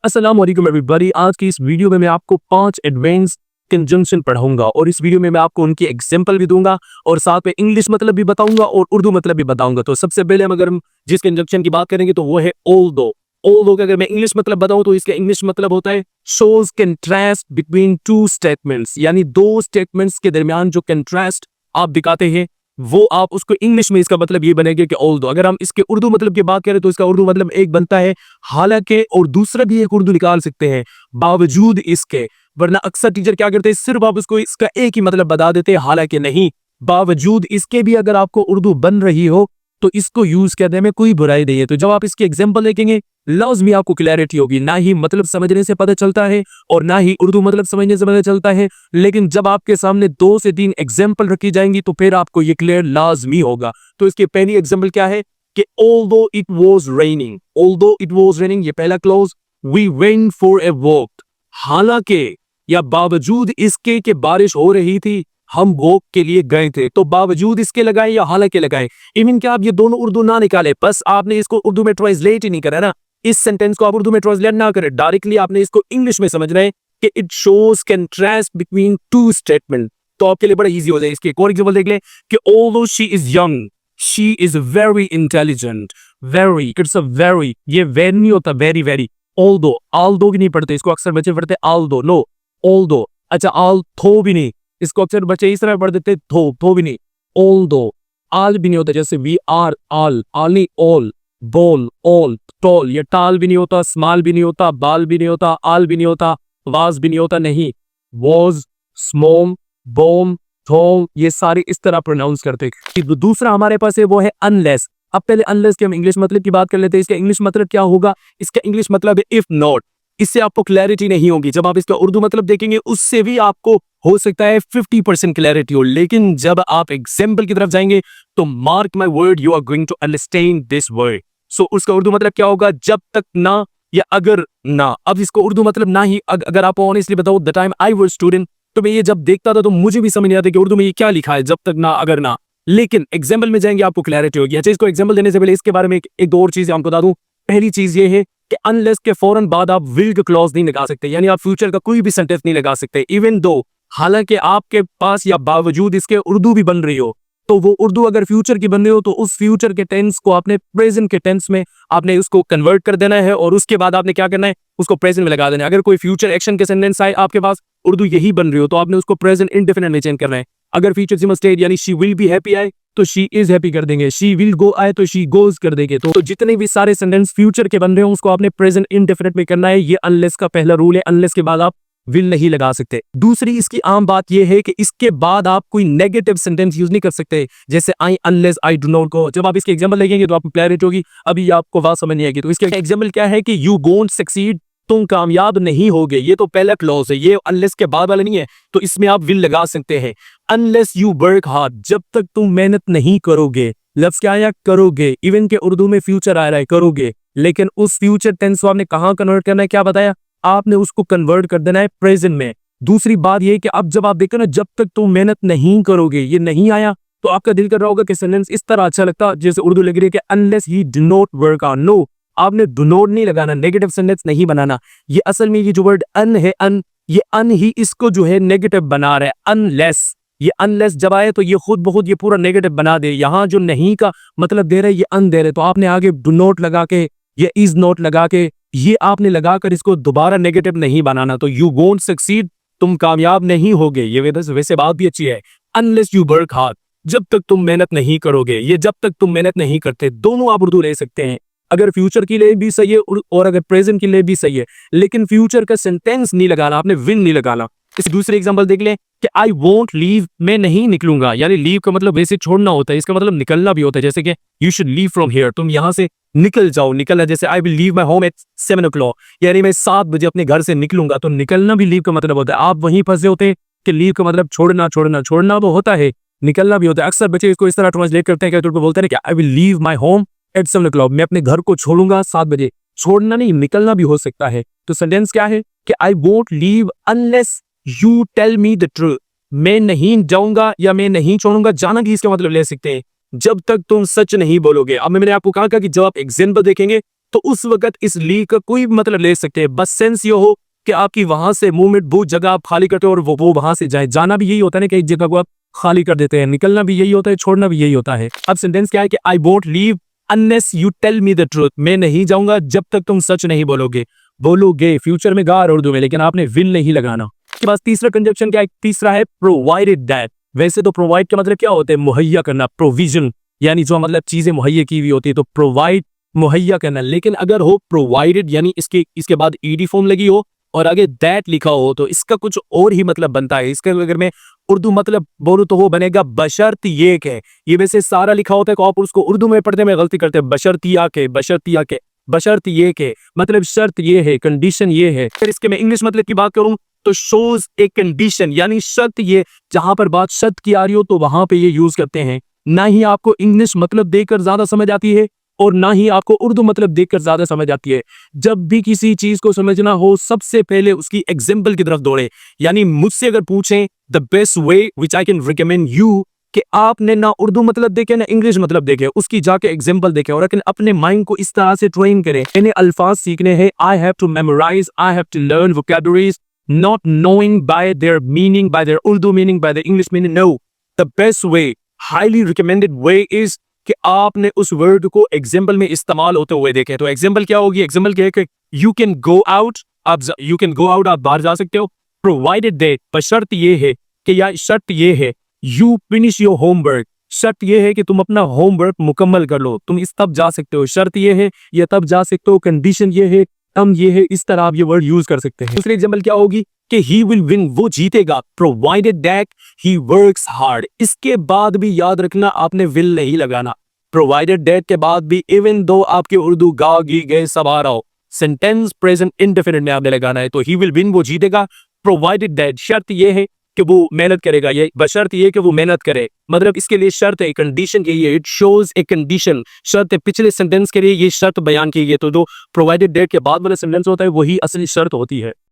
अस्सलाम वालेकुम एवरीबॉडी। आज की इस वीडियो में मैं आपको 5 एडवांस कंजंक्शन पढ़ाऊंगा और इस वीडियो में मैं आपको उनकी एग्जांपल भी दूंगा और साथ में इंग्लिश मतलब भी बताऊंगा और उर्दू मतलब भी बताऊंगा। तो सबसे पहले हम जिस कंजंक्शन की बात करेंगे तो वो है ऑल्दो। ऑल्दो का अगर मैं इंग्लिश मतलब बताऊं तो इसका इंग्लिश मतलब होता है shows contrast between two statements, यानी दो स्टेटमेंट्स के दरमियान जो कंट्रास्ट आप दिखाते हैं वो आप उसको इंग्लिश में इसका मतलब ये बनेगा कि ऑल्दो। अगर हम इसके उर्दू मतलब की बात करें तो इसका उर्दू मतलब एक बनता है हालांकि, और दूसरा भी एक उर्दू निकाल सकते हैं बावजूद इसके। वरना अक्सर टीचर क्या करते हैं, सिर्फ आप उसको इसका एक ही मतलब बता देते हैं, हालांकि नहीं, बावजूद इसके भी अगर आपको उर्दू बन रही हो तो इसको यूज करने में कोई बुराई नहीं है। तो जब आप इसकी एग्जांपल देखेंगे लफ्ज में आपको क्लैरिटी होगी, ना ही मतलब समझने से पता चलता है और ना ही उर्दू मतलब समझने से पता चलता है। लेकिन जब आपके सामने 2 से 3 एग्जांपल रखी जाएंगी तो फिर आपको ये क्लियर लाजमी होगा। तो इसकी पहली एग्जांपल क्या है कि although it was raining, although it was raining, ये पहला close, we went for a walk, हालांकि या बावजूद इसके कि बारिश हो रही थी हम वॉक के लिए गए थे। तो बावजूद इसके लगाए या हालांकि लगाए, इवन क्या आप ये दोनों उर्दू ना निकाले, बस आपने इसको उर्दू में ट्रांसलेट ही नहीं करा ना, इस सेंटेंस को आप उर्दू में ट्रांसलेट ना करें, डायरेक्टली आपने इसको इंग्लिश में समझना है कि it shows contrast between two statement. तो आपके लिए बड़ा इजी हो जाए। इसके एक और एग्जांपल देख लें कि although she is young, she is very intelligent, very, it's a very, ये very नहीं होता, very very। although भी नहीं पढ़ते, इसको अक्सर बच्चे पढ़ते although, no, although। अच्छा, although भी नहीं, इसको अक्सर बच्चे इस तरह पढ़ देते, थो भी नहीं। although, आल भी नहीं होता, जैसे we are, all नहीं, all, ball, all, tall, ये टाल भी नहीं होता, स्मॉल भी नहीं होता, बाल भी नहीं होता, आल भी नहीं होता, वाज भी नहीं होता, नहीं, was, small, bomb, थो, ये सारे इस तरह प्रोनाउंस करते हैं। दूसरा हमारे पास है वो है अनलेस। अब पहले अनलेस के हम इंग्लिश मतलब की बात कर लेते हैं। इसका इंग्लिश मतलब क्या होगा? इसका इंग्लिश मतलब है इफ नॉट। इससे आपको क्लैरिटी नहीं होगी। जब आप इसका उर्दू मतलब देखेंगे उससे भी आपको हो सकता है 50% क्लैरिटी हो, लेकिन जब आप एग्जाम्पल की तरफ जाएंगे तो mark my word, you are going to understand this word. So उसका उर्दू मतलब क्या होगा? जब तक ना या अगर ना। अब इसको उर्दू मतलब ना ही अगर आपको ऑनेस्टली बताओ, the time I was student तो मैं ये जब देखता था तो मुझे भी समझ नहीं आता कि उर्दू में ये क्या लिखा है, जब तक ना अगर ना। लेकिन एग्जाम्पल में जाएंगे आपको क्लैरिटी होगी। अच्छा, इसको एग्जाम्पल देने से पहले इसके बारे में एक दो और चीजें आपको बता दूं। पहली चीज ये है कि अनलेस के फौरन बाद आप विल का क्लॉज नहीं लगा सकते, यानी आप फ्यूचर का कोई भी सेंटेंस नहीं लगा सकते। इवन दो, हालांकि आपके पास या बावजूद इसके उर्दू भी बन रही हो, तो वो उर्दू अगर फ्यूचर की बन रही हो तो उस फ्यूचर के टेंस को आपने प्रेजेंट के टेंस में आपने उसको कन्वर्ट कर देना है और उसके बाद आपने क्या करना है, उसको प्रेजेंट में लगा देना है। अगर कोई फ्यूचर एक्शन के सेंटेंस आए आपके पास उर्दू यही बन रही हो तो आपने उसको प्रेजेंट इंडेफिनिट में चेंज करना है। अगर फ्यूचर सिंपल स्टेट यानी शी विल बी हैप्पी आए तो शी इज हैप्पी कर देंगे, शी विल गो आए तो शी गोज कर देंगे। तो जितने भी सारे सेंटेंस फ्यूचर के बन रहे हो उसको आपने प्रेजेंट इंडेफिनिट में करना है। ये अनलेस का पहला रूल है, अनलेस के बाद आप विल नहीं लगा सकते। दूसरी इसकी आम बात यह है कि इसके बाद आप कोई नेगेटिव सेंटेंस यूज नहीं कर सकते, जैसे I unless I do not go. जब आप इसके एग्जांपल देखेंगे तो आपको क्लैरिटी होगी, अभी आपको बात समझ नहीं आएगी। तो इसके एग्जांपल क्या है कि यू वोंट सक्सीड, तुम कामयाब नहीं होगे। ये तो पहला क्लॉज है, ये अनलेस के बाद वाला नहीं है, तो इसमें आप विल लगा सकते हैं। अनलेस यू वर्क हार्ड, जब तक तुम मेहनत नहीं करोगे। लफ्ज क्या आया? करोगे। इवन के उर्दू में फ्यूचर आ रहा है करोगे, लेकिन उस फ्यूचर टेंस को आपने कहां कन्वर्ट करना है, क्या बताया? आपने उसको कन्वर्ट कर देना है प्रेजेंट में। दूसरी बात यह कि अब जब आप देखो ना, जब तक तुम मेहनत नहीं करोगे, ये नहीं आया तो आपका दिल कर रहा होगा कि सेंटेंस इस तरह अच्छा लगता जैसे उर्दू लग रही है कि unless he do not work hard. No, आपने डू नॉट नहीं लगाना, नेगेटिव सेंटेंस नहीं बनाना। ये असल में ये जो वर्ड अन है, अन, ये अन ही इसको जो है नेगेटिव बना रहा है। अनलेस, ये अनलेस जब आए तो ये खुद बहुत ये पूरा नेगेटिव बना दे। यहां जो नहीं का मतलब दे रहे ये अन दे रहे, तो आपने आगे डू नॉट लगा के या इज नॉट लगा के ये आपने लगाकर इसको दोबारा नेगेटिव नहीं बनाना। तो यू वोंट सक्सीड, तुम कामयाब नहीं होगे। ये वैसे बात भी अच्छी है, अनलेस यू वर्क हार्ड, जब तक तुम मेहनत नहीं करोगे। ये जब तक तुम मेहनत नहीं करते, दोनों आप उर्दू ले सकते हैं। अगर फ्यूचर के लिए भी सही है और अगर प्रेजेंट के लिए भी सही है, लेकिन फ्यूचर का सेंटेंस नहीं लगाना, आपने विल नहीं लगाना। इस दूसरे एग्जांपल देख लें कि आई वोंट लीव, मैं नहीं निकलूंगा। यानी लीव का मतलब वैसे छोड़ना होता है, इसका मतलब निकलना भी होता है। जैसे कि you should leave from here, तुम यहां से निकल जाओ। निकलना जैसे I will leave my home at 7 o'clock, यानी मैं 7 बजे अपने घर से निकलूंगा। तो निकलना भी लीव का मतलब होता है। आप वहीं फंसे होते हैं कि लीव का मतलब छोड़ना, छोड़ना तो होता है, निकलना भी होता है। अक्सर बच्चे इसको इस तरह ट्रांसलेट करते हैं कि बोलते हैं कि I will leave my home at 7 o'clock, मैं अपने घर को छोड़ूंगा 7 बजे। छोड़ना नहीं, निकलना भी हो सकता है। तो सेंटेंस क्या है कि I won't leave unless you tell me the truth, मैं नहीं जाऊंगा या मैं नहीं छोड़ूंगा। जाना भी इसका मतलब ले सकते हैं, जब तक तुम सच नहीं बोलोगे। अब मैंने आपको कहा कि जब आप एग्जाम्पल देखेंगे तो उस वक्त इस ली का कोई मतलब ले सकते हैं, बस सेंस ये हो कि आपकी वहां से मूवमेंट, वो जगह आप खाली करते हो और वो वहां से जाए। जाना भी यही होता है ना कि एक जगह को आप खाली कर देते हैं, निकलना भी यही होता है, छोड़ना भी यही होता है। अब सेंटेंस क्या है कि I won't leave unless you tell me the truth, मैं नहीं जाऊंगा जब तक तुम सच नहीं बोलोगे। बोलोगे फ्यूचर में गार उर्दू में, लेकिन आपने विल नहीं लगाना। उसके बाद तीसरा कंजप्शन क्या है, तीसरा है प्रोवाइडेड दैट। वैसे तो प्रोवाइड का मतलब क्या होता है, मुहैया करना, प्रोविजन, यानी जो मतलब चीजें मुहैया की हुई होती है, तो प्रोवाइड मुहैया करना। लेकिन अगर हो प्रोवाइडेड यानी इसके बाद ईडी फॉर्म लगी हो और आगे दैट लिखा हो तो इसका कुछ और ही मतलब बनता है। इसका अगर मैं उर्दू मतलब बोलूं तो वो बनेगा बशर्त ये के। ये वैसे सारा लिखा होता है तो आप उसको उर्दू में पढ़ने में गलती करते हैं, बशर्तिया के, बशर्तिया के, बशर्त ये के मतलब शर्त ये है, कंडीशन ये है। फिर इसके मैं इंग्लिश मतलब की बात करूं तो शोज ए कंडीशन, यानी शर्त ये, जहां पर बात शर्त की आ रही हो तो वहां पे ये यूज करते हैं। ना ही आपको इंग्लिश मतलब देकर ज्यादा समझ आती है और ना ही आपको उर्दू मतलब देखकर ज्यादा समझ आती है। जब भी किसी चीज को समझना हो सबसे पहले उसकी एग्जाम्पल की तरफ दौड़े। यानी मुझसे अगर पूछें the best way which I can recommend you कि आपने ना उर्दू मतलब देखे ना इंग्लिश मतलब देखे, उसकी जाके एग्जाम्पल देखे और अपने माइंड को इस तरह से ट्रेन करें। इन्हें अल्फाज सीखने हैं, I have to memorise, I have to learn vocabularies, not knowing by their meaning, by their Urdu meaning, by their English meaning. No, the best way, highly recommended way is कि आपने उस word को example में इस्तेमाल होते हुए देखें। तो एग्जाम्पल क्या होगी, एग्जाम्पल क्या है कि यू कैन गो आउट, आप यू कैन गो आउट, आप बाहर जा सकते हो, प्रोवाइडेड दैट, बशर्त ये है कि या शर्त ये है, यू फिनिश योर होमवर्क, शर्त ये है कि तुम अपना होमवर्क मुकम्मल कर लो, तुम इस तब जा सकते हो, शर्त ये है ये तब जा सकते हो, कंडीशन ये है, हम ये है, इस तरह आप ये वर्ड यूज कर सकते हैं। दूसरी एग्जाम्पल क्या होगी कि ही विल विन, वो जीतेगा, provided that he works hard. इसके बाद भी याद रखना आपने विल नहीं लगाना, प्रोवाइडेड दैट के बाद भी इवन दो आपके उर्दू गा गी गए सब आ रहा हो, सेंटेंस प्रेजेंट इंडेफिनिट में आपने लगाना है। तो ही विल विन, वो जीतेगा, प्रोवाइडेड दैट शर्त ये है कि वो मेहनत करेगा, ये बशर्त ये कि वो मेहनत करे, मतलब इसके लिए शर्त है, कंडीशन यही है, इट शोज ए कंडीशन, शर्त है। पिछले सेंटेंस के लिए ये शर्त बयान की है, तो जो प्रोवाइडेड डेट के बाद वाला सेंटेंस होता है वही असली शर्त होती है।